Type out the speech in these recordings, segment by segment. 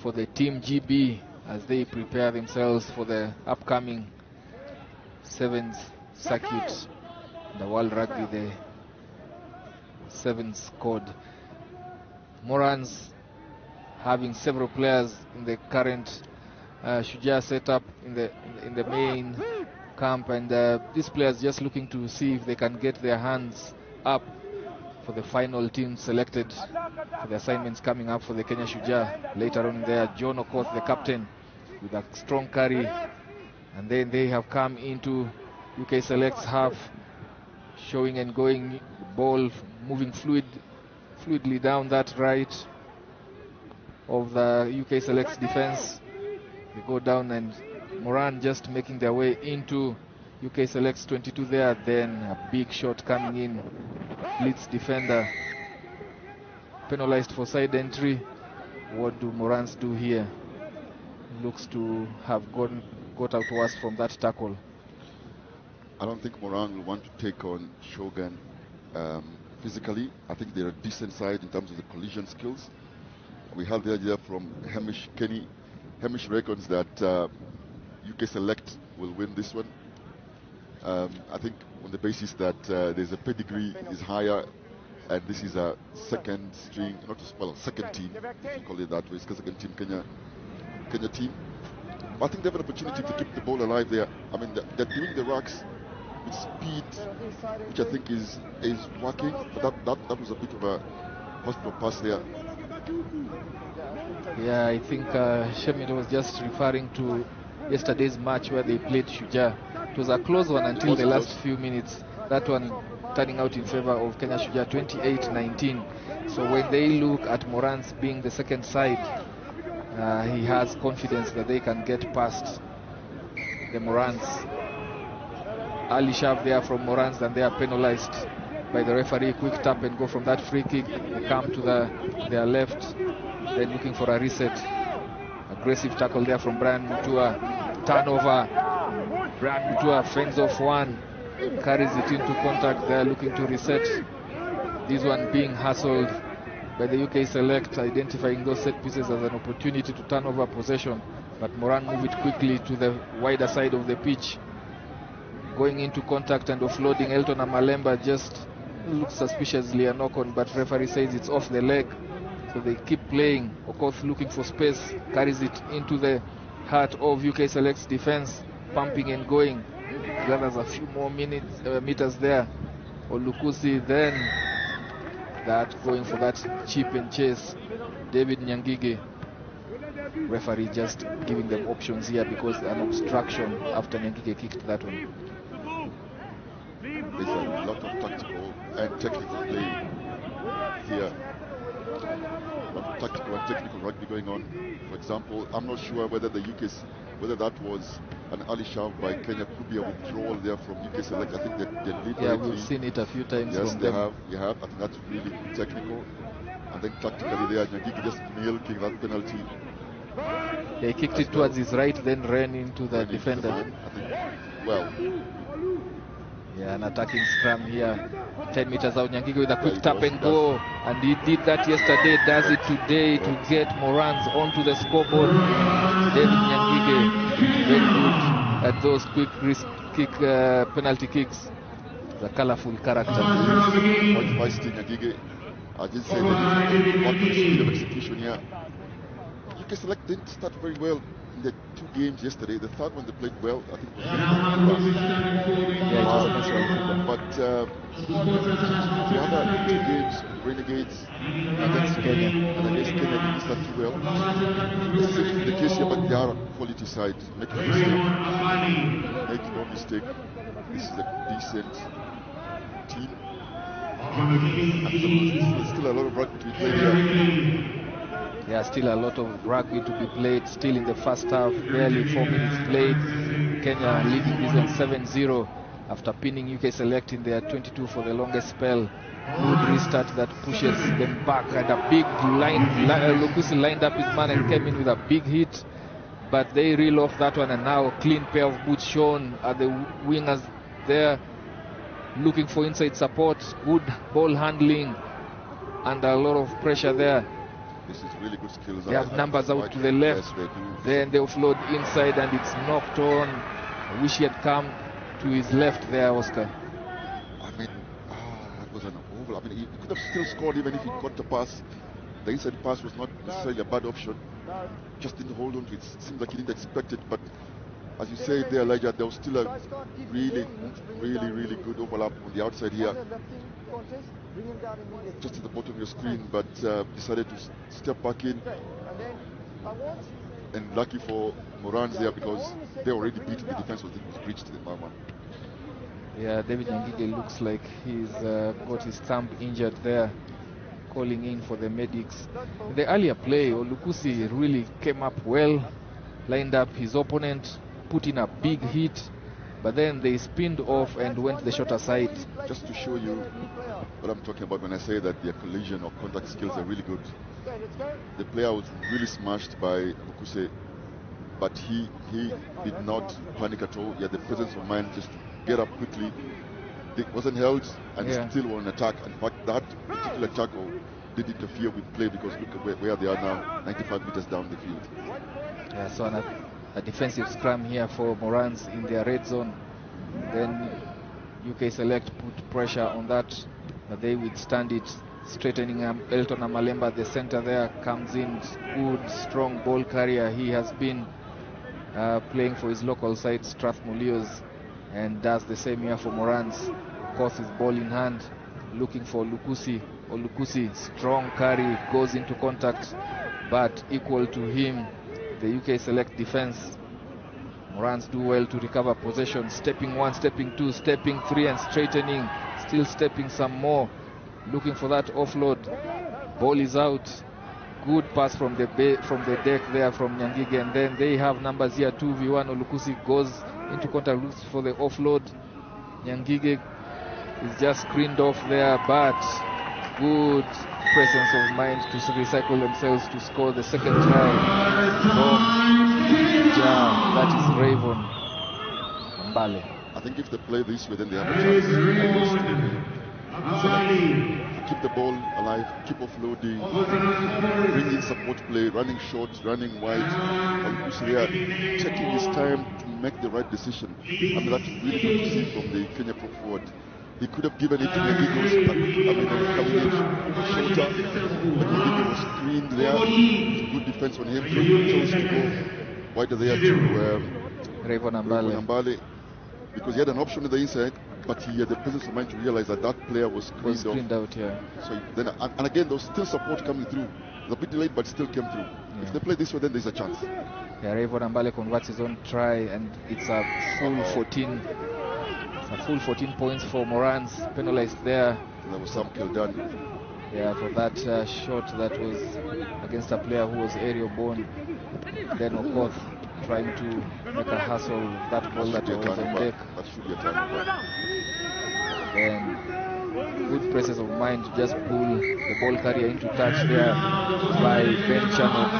for the Team GB as they prepare themselves for the upcoming 7th circuit, the World Rugby, the 7th squad. Morans having several players in the current Shujaa setup in the main camp, and these players just looking to see if they can get their hands up for the final team selected for the assignments coming up for the Kenya Shujaa later on there. John Okoth, the captain, with a strong carry, and then they have come into UK Select's half, showing and going, ball moving fluidly down that right of the UK Select's defense. They go down, and Moran just making their way into UK Select's 22 there. Then a big shot coming in, blitz defender penalized for side entry. What do Morans do here? Looks to have got out worse from that tackle. I don't think Moran will want to take on Shogun physically. I think they're a decent side in terms of the collision skills. We had the idea from Hamish Kenny. Hamish reckons that UK Select will win this one. I think on the basis that there's a pedigree is higher, and this is a second string, second team, if you call it that way. It's a second team Kenya team. But I think they have an opportunity to keep the ball alive there. I mean, they're doing the racks with speed, which I think is working. But that was a bit of a hospital pass there. Yeah, I think Shemit was just referring to yesterday's match where they played Shujaa. It was a close one until the last few minutes. That one turning out in favor of Kenya Shujaa, 28-19. So when they look at Morans being the second side, he has confidence that they can get past the Morans. Early shove there from Morans, and they are penalized by the referee. Quick tap and go from that free kick. They come to their left, then looking for a reset. Aggressive tackle there from Brian Mutua. Turnover. Brian Mutua fends off one, carries it into contact there, looking to reset. This one being hustled by the UK Select, identifying those set pieces as an opportunity to turn over possession. But Moran move it quickly to the wider side of the pitch. Going into contact and offloading. Elton Amalemba just looks suspiciously a knock on, but referee says it's off the leg. So they keep playing. Okoth looking for space, carries it into the heart of UK Select's defense, pumping and going. Gathers a few more meters there. Olukusi then that going for that chip and chase. David Nyangige. Referee just giving them options here because an obstruction after Nyangige kicked that one. There's a lot of tactical and technical play here. A lot of tactical and technical rugby going on. For example, I'm not sure whether whether that was an early shove by Kenya, could be a withdrawal there from UK Select. I think they deliberately. Yeah, we've seen it a few times. Yes, from they them. have. I think that's really technical. And then tactically there, Nyangigi just milking that penalty. They kicked it towards his right, then ran into the defender. I think, well. Yeah, an attacking scrum here. 10 meters out, Nyangigi with a quick tap and go. And he did that yesterday, does it today to get Morans onto the scoreboard. David Nyangigi, very good at those quick risk kick, penalty kicks. The colorful character. Nyangigi, I did say that what the speed of execution here. UK Select didn't start very well in the two games yesterday. The third one they played well, I think. But the other two games, Renegades against Kenya, and against Kenya didn't start too well. This is the case here, but they are a quality side. Make no mistake. This is a decent team. There's still a lot of rugby to be played here. Yeah, still a lot of rugby to be played. Still in the first half, barely 4 minutes played. Kenya leading this one 7-0 after pinning UK Select in their 22 for the longest spell. Good restart that pushes them back, and a big line. Lukusi lined up his man and came in with a big hit, but they reel off that one, and now a clean pair of boots shown at the wingers there, looking for inside support. Good ball handling and a lot of pressure there This is really good skills. They have numbers out to the left. Yes, they do. Then they offload inside and it's knocked on. I wish he had come to his left there, Oscar. I mean, that was an oval. I mean, he could have still scored even if he got the pass. The inside pass was not necessarily a bad option. Just didn't hold on to it. It seemed like he didn't expect it, but as you say there, Elijah, there was still a really good overlap on the outside here. Just at the bottom of your screen, but decided to step back in. And lucky for Morans there, because they already beat the defense was breached the Mama. Yeah, David Nyangige looks like he's got his thumb injured there, calling in for the medics. In the earlier play, Olukusi really came up well, lined up his opponent, put in a big hit, but then they spinned off and went the shorter side. Just to show you what I'm talking about when I say that their collision or contact skills are really good. The player was really smashed by Okuse, but he did not panic at all. He had the presence of mind just to get up quickly. It wasn't held and still were on attack. In fact, that particular tackle did interfere with play, because look at where they are now, 95 meters down the field. Yeah, so a defensive scrum here for Morans in their red zone. Then UK Select put pressure on that, but they withstand it. Straightening Elton Amalemba, the center there, comes in. Good, strong ball carrier. He has been playing for his local side, Strathmollios, and does the same here for Morans. Of course, his ball in hand, looking for Lukusi. Olukusi, strong carry, goes into contact, but equal to him, the UK Select defense. Morans do well to recover possession, stepping one, stepping two, stepping three, and straightening, still stepping some more, looking for that offload. Ball is out. Good pass from the deck there from Nyangige, and then they have numbers here, 2v1. Olukusi goes into contact, looks for the offload. Nyangige is just screened off there, but good presence of mind to recycle themselves to score the second try from Shujaa. That is Rayvon Mbale. I think if they play this way, then they have a chance. To keep the ball alive, keep offloading, bring in support play, running short, running wide. Olukusi taking his time to make the right decision. I mean, that's really good to see from the Kenya prop forward. He could have given it to the Eagles, but coming in shorter. But he was screened there. Good defense on him, so he chose to go wider there to Rayvon Mbale, because he had an option on the inside, but he had the presence of mind to realize that that player was screened out here. So then, and again, there was still support coming through. It was a bit delayed, but still came through. Yeah. If they play this way, then there's a chance. Yeah, Rayvon Mbale converts his own try, and it's a full 14. A full 14 points for Morans, penalized there. And there was some kill done. Yeah, for that shot that was against a player who was aerial born. Then Okoth trying to make a hustle that ball that was on deck. That should be a turnover. Then good presence of mind to just pull the ball carrier into touch there by Ben Chano.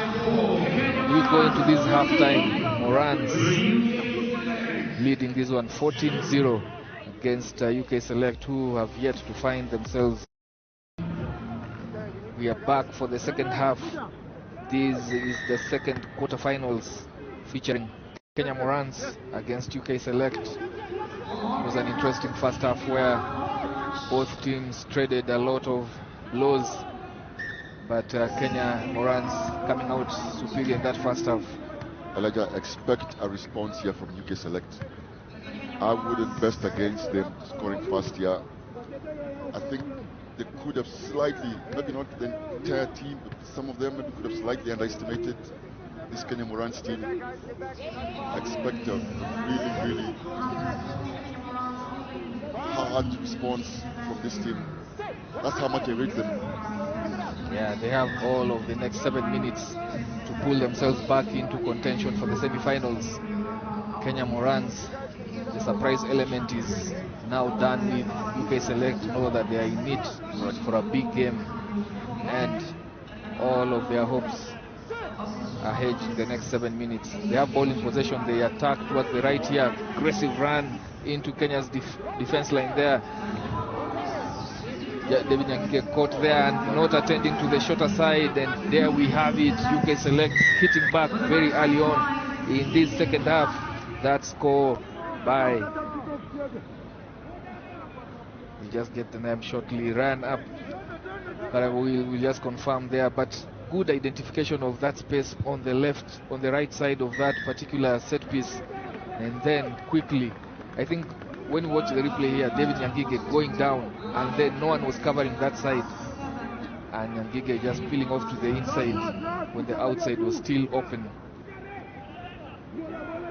We go into this halftime. Morans leading this one 14-0 against UK Select, who have yet to find themselves. We are back for the second half. This is the second quarterfinals featuring Kenya Morans against UK Select. It was an interesting first half where both teams traded a lot of blows, but Kenya Morans coming out superior in that first half. Elijah, expect a response here from UK Select. I wouldn't best against them scoring fast here. I think they could have slightly, maybe not the entire team, but some of them maybe could have slightly underestimated this Kenya Morans team. Expect a really hard response from this team. That's how much I rate them. Yeah, they have all of the next 7 minutes to pull themselves back into contention for the semi-finals. Kenya Morans, the surprise element is now done with UK Select. Know that they are in it for a big game, and all of their hopes are hedged in the next 7 minutes. They have ball in possession. They attack towards the right here. Aggressive run into Kenya's defense line there. David Nyangige caught there and not attending to the shorter side, and there we have it. UK Select hitting back very early on in this second half. That score by, we just get the name shortly, ran up. We'll just confirm there, but good identification of that space on the left, on the right side of that particular set piece, and then quickly, I think when we watch the replay here, David Nyangige going down, and then no one was covering that side, and Nyangige just peeling off to the inside when the outside was still open.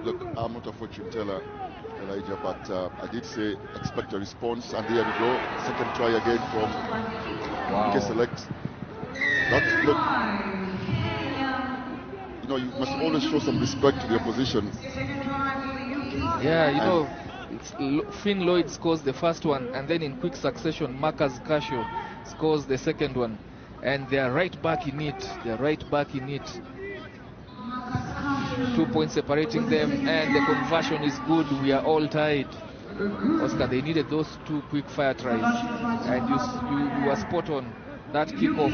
Look, I'm not a fortune teller, Elijah, but I did say expect a response, and there we go. Second try again from UK Select. That's, look, you know, you must always show some respect to the opposition. Yeah, you know, Finn Lloyd scores the first one, and then in quick succession, Marcus Casio scores the second one, and they are right back in it. They are right back in it. 2 points separating them, and the conversion is good. We are all tied. Oscar, they needed those 2 quick fire tries, and you were spot on. That kickoff,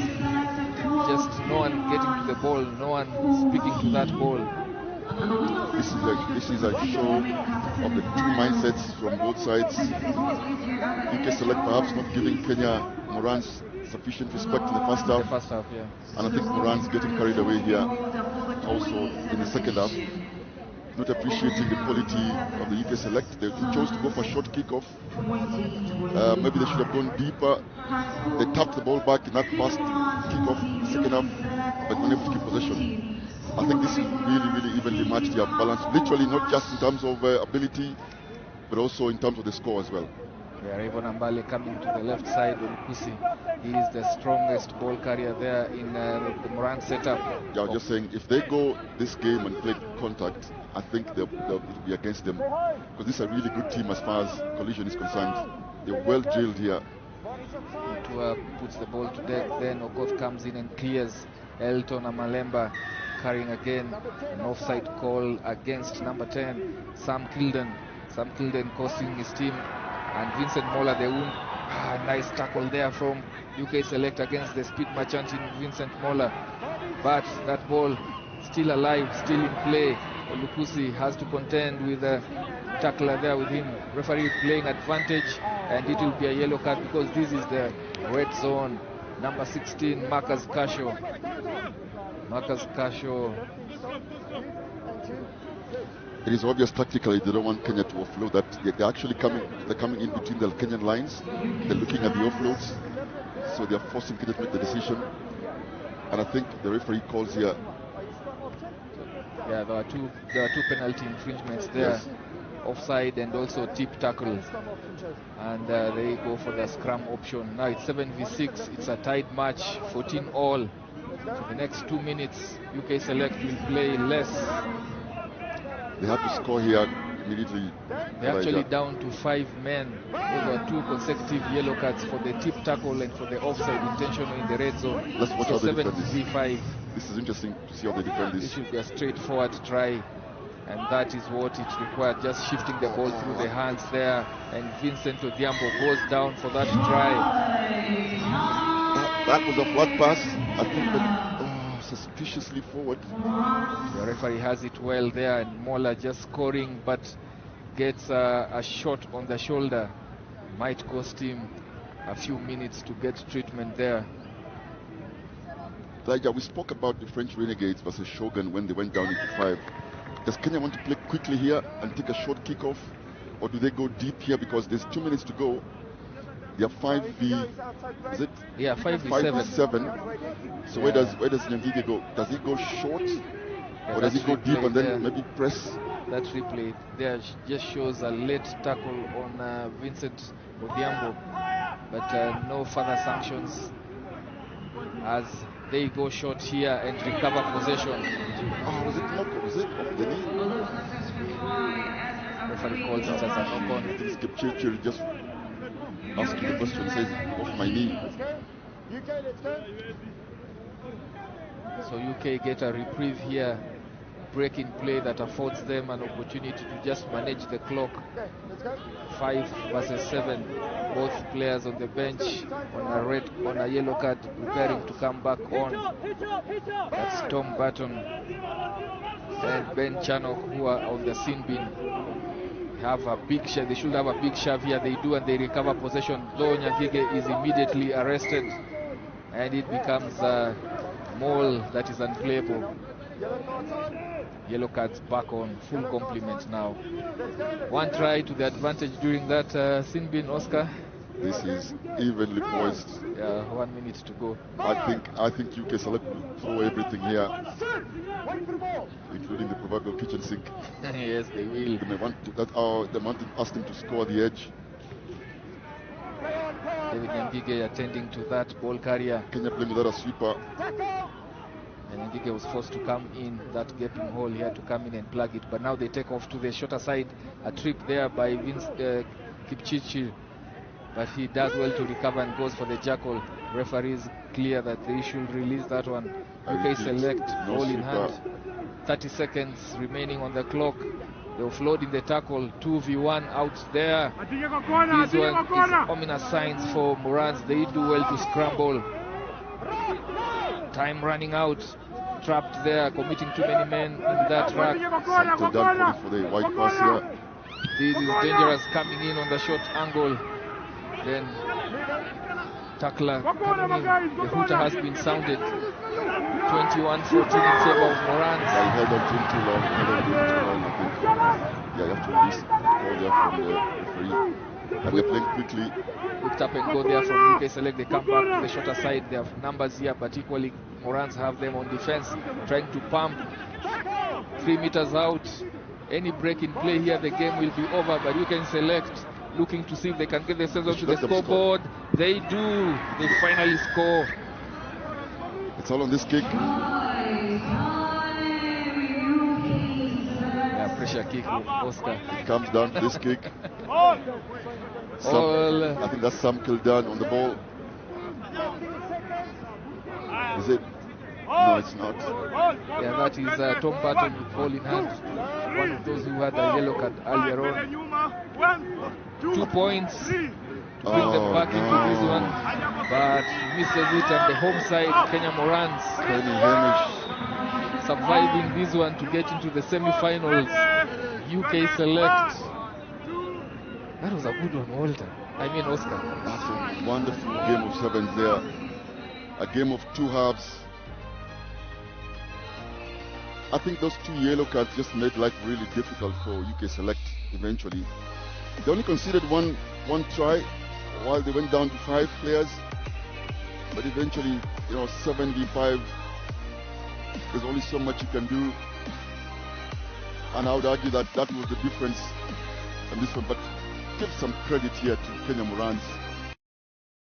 just no one getting to the ball, no one speaking to that ball. This is a show of the two mindsets from both sides. UK Select perhaps not giving Kenya Moran's sufficient respect in the first half. Yeah. And I think Moran's getting carried away here also in the second half. Not appreciating the quality of the UK Select. They chose to go for a short kickoff. Maybe they should have gone deeper. They tapped the ball back in that first kickoff, second half, but unable to keep possession. I think this is really evenly matched. They have balance, literally not just in terms of ability, but also in terms of the score as well. Yeah, Rayvon Ambale coming to the left side. Olukusi, he is the strongest ball carrier there in the Moran setup. Yeah, I was just saying, if they go this game and play contact, I think they'll be against them, because this is a really good team as far as collision is concerned. They're well drilled here. Mutua puts the ball to deck, then Okoth comes in and clears. Elton Amalemba carrying again, an offside call against number 10, Sam Kilden. Sam Kilden costing his team, and Vincent Mola the wound. Nice tackle there from UK Select against the speed merchant in Vincent Mola, but that ball still alive, still in play. Olukusi has to contend with a tackler there with him. Referee playing advantage, and it will be a yellow card because this is the red zone. Number 16, Marcus Casio. Marcus Casio. It is obvious tactically they don't want Kenya to offload that. They're actually coming in between the Kenyan lines. They're looking at the offloads, so they're forcing Kenya to make the decision. And I think the referee calls here. Yeah, there are two penalty infringements there. Yes. Offside and also tip tackle, and they go for the scrum option. Now it's 7v6. It's a tied match, 14 all. For the next 2 minutes, UK Select will play less. They have to score here immediately. They're actually down to 5 men. Those are 2 consecutive yellow cards for the tip tackle and for the offside intentional in the red zone. Let's watch how they defend this. 7v5. This is interesting to see how they defend this. This should be a straightforward try, and that is what it required. Just shifting the ball through the hands there, and Vincent Odhiambo goes down for that try. That was a flat pass, I think, but suspiciously forward. The referee has it well there, and Mola just scoring, but gets a shot on the shoulder. Might cost him a few minutes to get treatment there. Elijah, we spoke about the French Renegades versus Shogun when they went down into 5. Does Kenya want to play quickly here and take a short kickoff, or do they go deep here because there's 2 minutes to go? They are 5v, is it? Yeah, 5v7. So where does Nyangige go? Does he go short, or does he go deep and then maybe press? That replay there just shows a late tackle on Vincent Odhiambo, but no further sanctions as they go short here and recover possession. Was it knock? Was it off the knee? Referee calls it as a knock on. I think Skipchirchir just asking the question, says off my knee. So UK get a reprieve here. break-in play that affords them an opportunity to just manage the clock. 5 versus 7. Both players on the bench on a yellow card, preparing to come back on. That's Tom Barton and Ben Channock, who are on the sin bin. Have a big shove. They should have a big shove here. They do, and they recover possession. Though Nyangige is immediately arrested, and it becomes a maul that is unplayable. Yellow cards back on full complement now. One try to the advantage during that sin bin, Oscar. This is evenly poised. Yeah, 1 minute to go. I think UK Select will throw everything here, including the proverbial kitchen sink. Yes, they will. They may want to, they want to ask them to score the edge. David Nyangige attending to that ball carrier. Kenya playing without a sweeper. And Nyangige was forced to come in that gaping hole. He had to come in and plug it. But now they take off to the shorter side. A trip there by Vince Kipchichi. But he does well to recover and goes for the jackal. Referees clear that they should release that one. UK Select, ball in hand. 30 seconds remaining on the clock. They offload in the tackle. 2v1 out there. This one is ominous signs for Morans. They do well to scramble. Time running out. Trapped there, committing too many men in that rack. Santo done for the white pass here. This is dangerous, coming in on the short angle. Then tackler coming in. The hooter has been sounded. 21-14 in favor of Morans. Yeah, he held on too long. I think. Yeah, you have to release the call there from the referee. And they're playing quickly. Picked up and go there from UK Select. They come back to the shorter side. They have numbers here, but equally Morans have them on defense, trying to pump. 3 meters out. Any break in play here, the game will be over. But UK Select looking to see if they can get themselves onto the scoreboard. They do. They finally score. It's all on this kick. Yeah, pressure kick with Oscar. It comes down to this kick. I think that's Sam Kildan on the ball. Is it? No, it's not. Yeah, that is Tom Barton with ball in hand. One of those who had a yellow card earlier on. 2 points to bring them back into this one, but misses it, and the home side, Kenya Morans, surviving this one to get into the semi-finals. UK Select. That was a good one, Walter. I mean, Oscar. That's a wonderful game of sevens there. A game of two halves. I think those 2 yellow cards just made life really difficult for UK Select eventually. They only conceded one try while they went down to 5 players. But eventually, 7v5, there's only so much you can do. And I would argue that that was the difference on this one. But give some credit here to Kenya Morans.